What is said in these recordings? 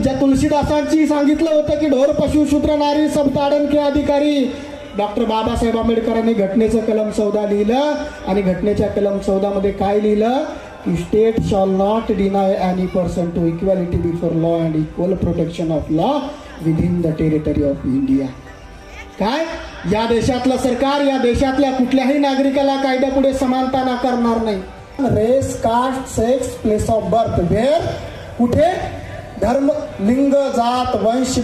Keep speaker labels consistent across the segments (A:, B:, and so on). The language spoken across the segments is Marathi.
A: ज्या तुलसीदासांची सांगितलं होतं की ढोर पशु शूद्र नारी सब ताडन के अधिकारी, डॉक्टर बाबासाहेब आंबेडकरांनी घटनेचं कलम 14 लिहिलं आणि घटनेच्या कलम 14 मध्ये काय लिहिलं की state shall not deny any person to equality before law and equal protection of law within the territory of India. काय या देशातलं सरकार या देशातल्या कुठल्याही नागरिकाला कायद्यापुढे समानता नाकारणार नाही. Race caste sex place of birth where, कुठे धर्म लिंग जात वंश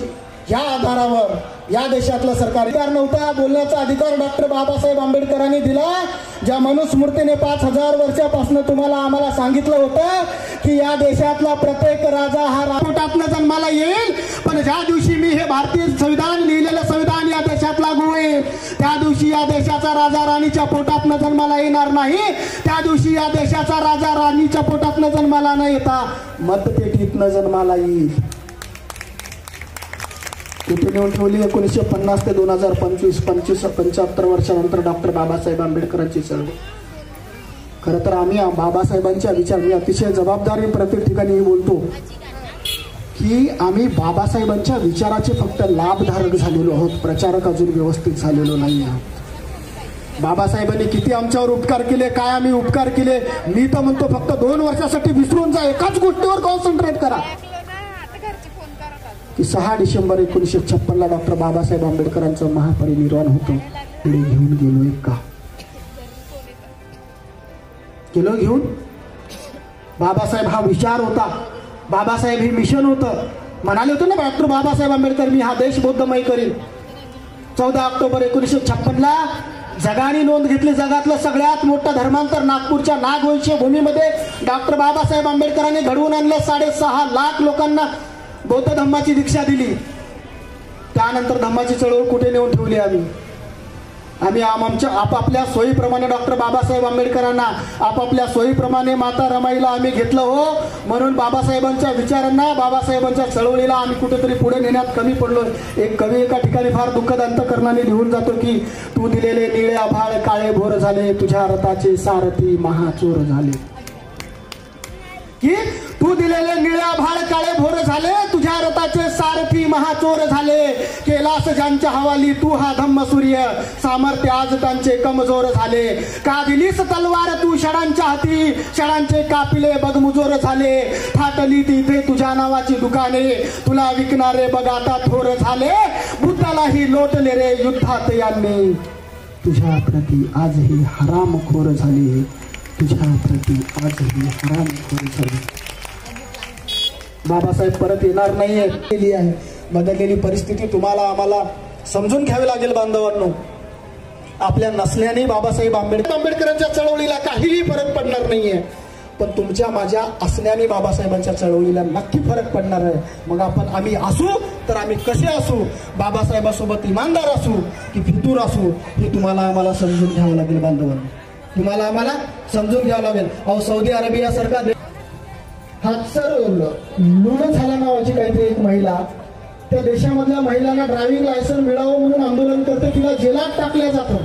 A: या आधारावर या देशातलं सरकार अधिकार नव्हता. बोलण्याचा अधिकार डॉक्टर बाबासाहेब आंबेडकरांनी दिला. ज्या मनुस्मृतीने 5000 वर्षापासून तुम्हाला आम्हाला सांगितलं होतं की या देशातला प्रत्येक राजा हा राजकोटातनं जन्माला येईल, पण ज्या दिवशी मी हे भारतीय संविधान लिहिलेलं संविधान या देशात लागू होईल त्या दिवशी या देशाचा राजा राणीच्या पोटातनं जन्माला येणार नाही. त्या दिवशी या देशाचा राजा राणीच्या पोटातनं जन्माला न येता मतपेटीतनं जन्माला येईल. कुठे नेऊन ठेवली 1950 ते 2025 75 वर्षानंतर डॉक्टर बाबासाहेब आंबेडकरांची चळवळ. खरं तर आम्ही बाबासाहेबांच्या विचार, मी अतिशय जबाबदारी प्रत्येक ठिकाणी बोलतो की आम्ही बाबासाहेबांच्या विचाराचे फक्त लाभधारक झालेलो आहोत, प्रचारक अजून व्यवस्थित झालेलो नाही आहोत. बाबासाहेबांनी किती आमच्यावर उपकार केले, काय आम्ही उपकार केले. मी तर म्हणतो फक्त 2 वर्षासाठी विसरून जा, एकाच गोष्टीवर कॉन्सन्ट्रेट करा की 6 डिसेंबर 1956 डॉक्टर बाबासाहेब आंबेडकरांचं महापरिनिर्वाण होतं. पुढे घेऊन गेलोय का? गेलो घेऊन. बाबासाहेब हा विचार होता, बाबासाहेब हे मिशन होतं. म्हणाले होते ना डॉक्टर बाबासाहेब आंबेडकर, मी हा देश बौद्धमय करीन. 14 ऑक्टोबर 1956 जगाने नोंद घेतली. जगातलं सगळ्यात मोठं धर्मांतर नागपूरच्या नागवंशी भूमीमध्ये डॉक्टर बाबासाहेब आंबेडकरांनी घडवून आणलं. 6.5 लाख लोकांना बौद्ध धम्माची दीक्षा दिली. त्यानंतर धम्माची चळवळ कुठे नेऊन ठेवली आम्ही आमच्या आपापल्या सोयीप्रमाणे डॉक्टर बाबासाहेब आंबेडकरांना आपापल्या सोयीप्रमाणे माता रमाईला आम्ही घेतलं हो. म्हणून बाबासाहेबांच्या विचारांना बाबासाहेबांच्या चळवळीला आम्ही कुठेतरी पुढे नेण्यात कमी पडलो. एक कवी एका ठिकाणी फार दुःखद अंतकरणाने लिहून जातो की तू दिलेले निळे आभाळ काळे भोर झाले, तुझ्या रथाचे सारथी महाचोर झाले. की तू दिलेले निळे आभाळ काळे भोर झाले, तुझ्या रथाचे सारथी महाचोर झाले. केलास ज्यांच्या हवाली तू हा धम्म सूर्य, सामर्थ्य आज त्यांचे कमजोर झाले. का दिलीस तलवार तू षडांच्या हाती, षडांचे कापिले बगमुजोर झाले. थाटली तिथे तुझ्या नावाची दुकाने, तुला विकणारे बघ आता थोर झाले. बुद्धालाही लोटले रे युद्धात यांनी, तुझ्या प्रती आजही हरामखोर झाले. तुझ्या प्रती आजही हरामखोर झाले. बाबासाहेब परत येणार नाहीये. बदललेली परिस्थिती तुम्हाला आम्हाला समजून घ्यावी लागेल बांधवांनो. आपल्या नसल्याने बाबासाहेब आंबेडकरांच्या चळवळीला काहीही फरक पडणार नाहीये, पण तुमच्या माझ्या असण्याने बाबासाहेबांच्या चळवळीला नक्की फरक पडणार आहे. मग आम्ही असू तर आम्ही कसे असू, बाबासाहेबांसोबत इमानदार असू की फितूर असू, हे तुम्हाला आम्हाला समजून घ्यावं लागेल बांधवांनो. तुम्हाला आम्हाला समजून घ्यावं लागेल. अहो सौदी अरेबियासारखा हातसर लुण झाला नावाची काहीतरी एक महिला, त्या देशामधल्या महिलांना ड्रायव्हिंग लायसन्स मिळावं म्हणून आंदोलन करते. तिला जेलात टाकलं जातं.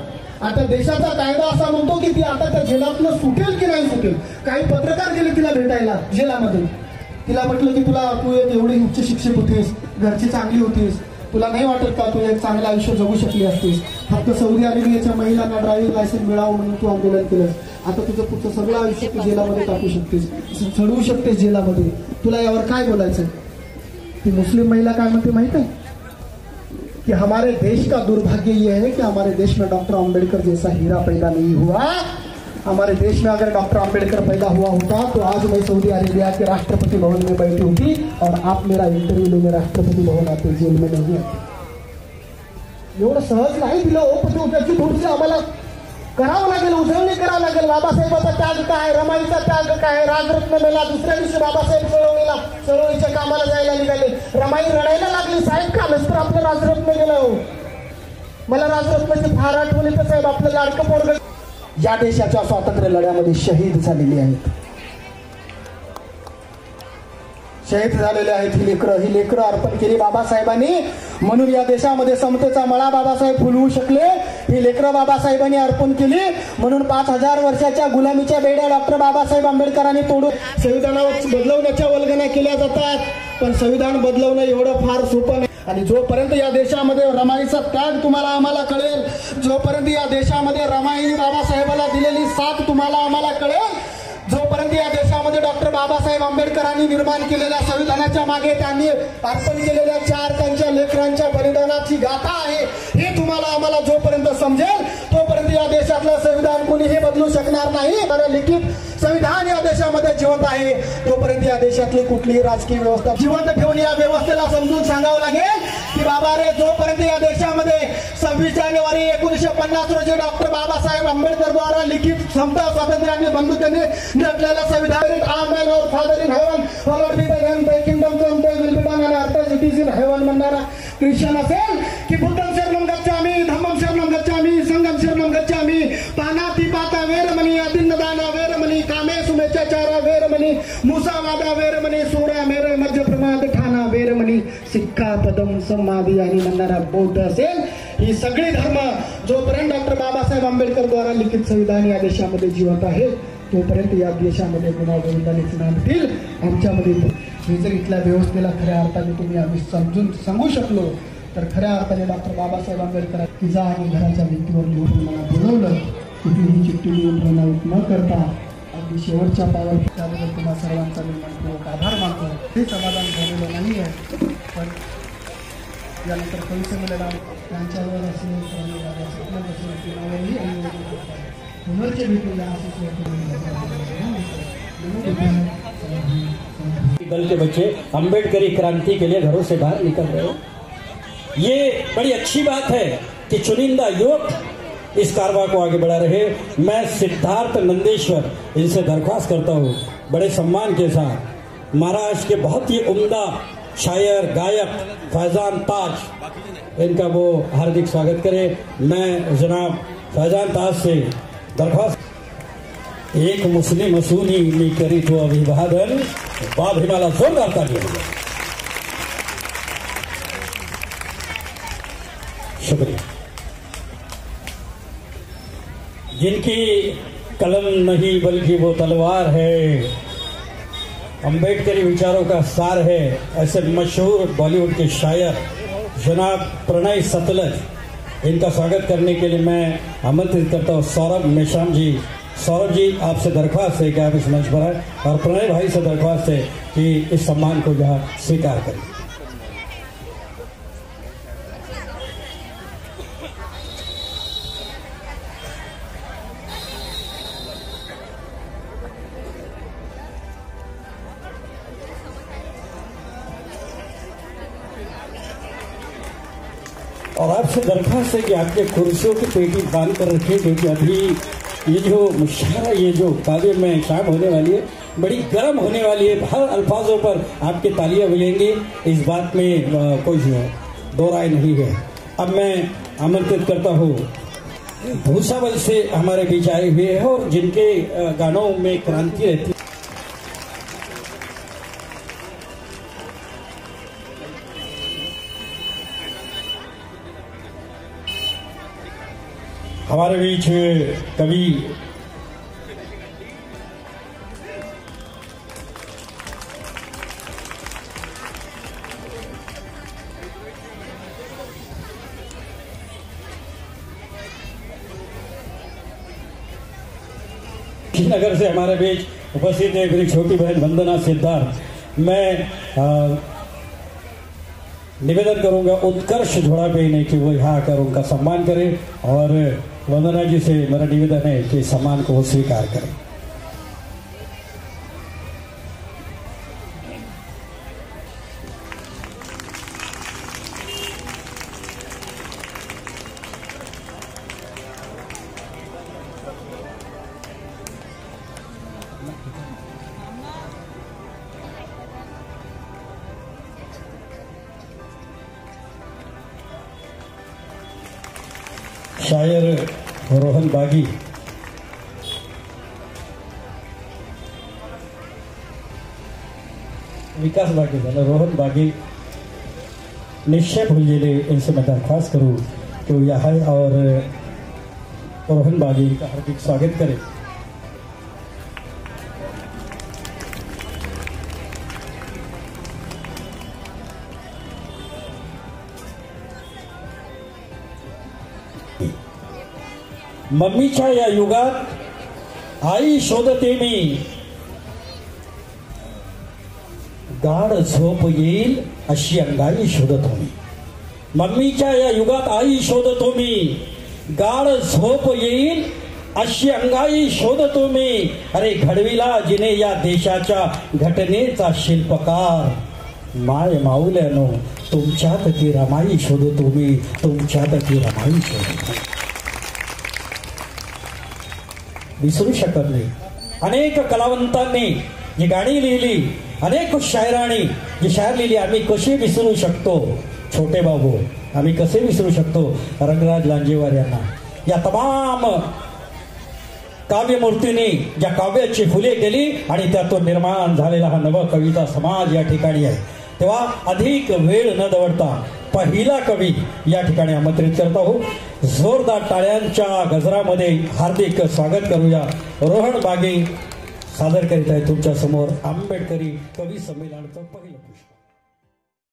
A: आता देशाचा कायदा असा म्हणतो की ती आता त्या जेलातनं सुटेल की नाही सुटेल. काही पत्रकार गेले तिला भेटायला जेलामध्ये. तिला म्हटलं की तू एवढी उच्च शिक्षक होतीस, घरची चांगली होतीस, तुला नाही वाटत का तू एक चांगलं आयुष्य जगू शकली असतीस. फक्त सौदी अरेबियाच्या महिलांना ड्रायव्हिंग लायसन्स मिळावं म्हणून तू आंदोलन केलं. आता तुझं पुढचं सगळं आयुष्य तू जेलामध्ये टाकू शकतेस, चढवू शकतेस जेलामध्ये. तुला यावर काय बोलायचं? ती मुस्लिम महिला काय म्हणते माहित आहे कि हमारे देश का दुर्भाग्य ये है कि हमारे देश में डॉक्टर आम्बेडकर जैसा हीरा पैदा नहीं हुआ. हमारे देश में अगर डॉक्टर आम्बेडकर पैदा हुआ होता तो आज मैं सऊदी अरेबिया के राष्ट्रपति भवन में बैठी होती और आप मेरा इंटरव्यू लेने राष्ट्रपति भवन आते, जेल में नहीं आते. एवढं सहज नाही दिलं हो, पण त्याची थोडीशी आम्हाला करावं लागेल, उजळणी करावं लागेल. बाबासाहेबांचा त्याग काय, रमाईचा त्याग काय. राजरत्न मेला, दुसऱ्या दिवशी बाबासाहेब चळवळीच्या कामाला जायला निघाले. रमाई रडायला लागली, साहेब का नसतं आपलं राजरत्न गेलं हो. मला राजरत्नाची फार आठवण येते साहेब. आपलं लाडकं पोरगं या देशाच्या स्वातंत्र्य लढ्यामध्ये शहीद झालेली आहेत, शहीद झालेले आहेत. ही लेकरं अर्पण केली बाबासाहेबांनी. म्हणून या देशामध्ये समतेचा मळा बाबासाहेब फुलवू शकले. ही लेकरं बाबासाहेबांनी अर्पण केली. म्हणून 5000 वर्षाच्या गुलामीच्या बेड्या डॉक्टर बाबासाहेब आंबेडकरांनी तोडून संविधानावर बदलवण्याच्या वल्गना केल्या जातात. पण संविधान बदलवणं एवढं फार सोपं नाही. आणि जोपर्यंत या देशामध्ये रमाईचा त्याग तुम्हाला आम्हाला कळेल, जोपर्यंत या देशामध्ये रमाईने बाबासाहेबाला दिलेली साथ तुम्हाला आम्हाला कळेल, जोपर्यंत या देशामध्ये डॉक्टर बाबासाहेब आंबेडकरांनी निर्माण केलेल्या संविधानाच्या मागे त्यांनी अर्पण केलेल्या 4 त्यांच्या लेकरांच्या बलिदानाची गाथा आहे हे तुम्हाला आम्हाला जोपर्यंत समजेल तोपर्यंत या देशातलं संविधान कोणीही बदलू शकणार नाही. तर लिखित संविधान या देशामध्ये जिवंत आहे तोपर्यंत या देशातली कुठलीही राजकीय व्यवस्था जिवंत ठेवून या व्यवस्थेला समजून सांगावं लागेल की बाबा रे, जोपर्यंत या देशामध्ये 26 जानेवारी 1950 रोजी डॉक्टर बाबासाहेब आंबेडकर द्वारा लिखित समता स्वातंत्र्याने बंधुतेने नटलेलं संविधान amen our father in heaven hallowed be thy name thy kingdom come thy will be done आणि earth it is in heaven म्हणणारा ख्रिश्चन असेल की बुद्धं शरणं गच्छामि, धम्मं शरणं गच्छामि, संघं शरणं गच्छामि, पानातिपाता वेरमणि, अदिन्नदाना वेरमणि, कामेषु मेच्चाचारा वेरमणि, मुसावादा वेरमणि, सूर्या मेरे मध्य प्रमाद ठाणा वेरमणि, सिक्का पदम समाधी आणि म्हणणारा बौद्ध असेल. ही सगळी धर्म जोपर्यंत डॉक्टर बाबासाहेब आंबेडकर द्वारा लिखित संविधान या देशामध्ये जिवंत आहे तोपर्यंत या देशामध्ये गुन्हा-गोविंदाने नांदतील. आमच्यामध्ये हे जर इथल्या व्यवस्थेला खऱ्या अर्थाने तुम्ही आम्ही समजून सांगू शकलो तर खऱ्या अर्थाने डॉक्टर बाबासाहेब आंबेडकर की जा आणि घराच्या भिंतीवर लिहून मला बोलवलं, कुठलीही चिठ्ठी लिहून रनआउट न करता अगदी शेवटच्या पावर त्याबद्दल तुम्हा सर्वांचा मी मनपूर्वक आभार मानतो. हे समाधान झालेलं नाही आहे, पण यानंतर कवी संमेलनात त्यांच्यावर असेल स्वप्नावरही पुनर्चे भेटूया
B: दल के बच्चे अम्बेडकरी क्रांति के लिए घरों से बाहर निकल रहे हो. ये बड़ी अच्छी बात है कि चुनिंदा युवक इस कारवां को आगे बढ़ा रहे. मैं सिद्धार्थ नंदेश्वर इनसे दरख्वास्त करता हूँ बड़े सम्मान के साथ महाराष्ट्र के बहुत ही उम्दा शायर गायक फैजान ताज इनका वो हार्दिक स्वागत करें. मैं जनाब फैजान ताज से दरख्वास्त, एक मुस्लिम असूनी मी करी तो अभिवादन बाब हिमालय जोरदार तालियां. शुक्रिया. जिनकी कलम नहीं बल्कि वो तलवार है, अम्बेडकरी विचारों का सार है, ऐसे मशहूर बॉलीवुड के शायर जनाब प्रणय सतलज, इनका स्वागत करने के लिए मैं आमंत्रित करता हूँ सौरभ मेश्राम जी. सौरभ जी, आपसे दरख्वास्त है कि आप इस मंच पर आए और प्रणय भाई से दरख्वास्त है कि इस सम्मान को यहाँ स्वीकार करें. और आपसे दरख्वास्त है कि आपके कुर्सियों की पेटी बांध कर रखें, क्योंकि अभी ये जो मुशायरा, ये जो काव्य में शाम होने वाली है बड़ी गर्म होने वाली है. हर अल्फाजों पर आपकी तालियां मिलेंगी, इस बात में कोई दो राय नहीं है. अब मैं आमंत्रित करता हूँ भूसावल से हमारे बीच आए हुए हैं और जिनके गानों में क्रांति रहती है. हमारे बीच कवि नगर से हमारे बीच उपस्थित है मेरी छोटी बहन वंदना सिद्धार्थ. मैं निवेदन करूंगा उत्कर्ष झोड़ा पहने कि वो यहाँ आकर उनका सम्मान करें और वंदना जी से मेरा निवेदन है कि सम्मान को वो स्वीकार करें. शायर रोहन बागी, विकास बागी झालं, रोहन बागी, निश्चय भुललेले इनसे मैं दरख्वास्त करूँ कि वो यहाँ है और रोहन बागी का हार्दिक स्वागत करें. मम्मीच्या या युगात आई शोधते मी, गाढ झोप येईल अशी अंगाई शोधतो मी. मम्मीच्या या युगात आई शोधतो मी, गाढ झोप येईल अशी अंगाई शोधतो मी. अरे घडविला जिने या देशाच्या घटनेचा शिल्पकार, माय माऊल्यानो तुमच्यात ती रमाई शोधतो मी, तुमच्यात ती रमाई शोधतो. विसरू शकत नाही. अनेक कलावंतांनी जी गाणी लिहिली, अनेक शायरांनी जी शायर लिहिली, आम्ही कशी विसरू शकतो. छोटे बाबू आम्ही कसे विसरू शकतो रंगराज लांजेवार यांना. या तमाम काव्यमूर्तींनी ज्या काव्याची फुले केली आणि त्यातून निर्माण झालेला हा नव कविता समाज या ठिकाणी आहे. तेव्हा अधिक वेळ न दवडता पहिला कवी या ठिकाणी आमंत्रित करत आहोत. जोरदार टाळ्यांच्या गजरामध्ये हार्दिक स्वागत करूया. रोहन बागे सादर करीत आहे तुमच्या समोर आंबेडकरी कवी संमेलनाचं पहिलं पुष्प.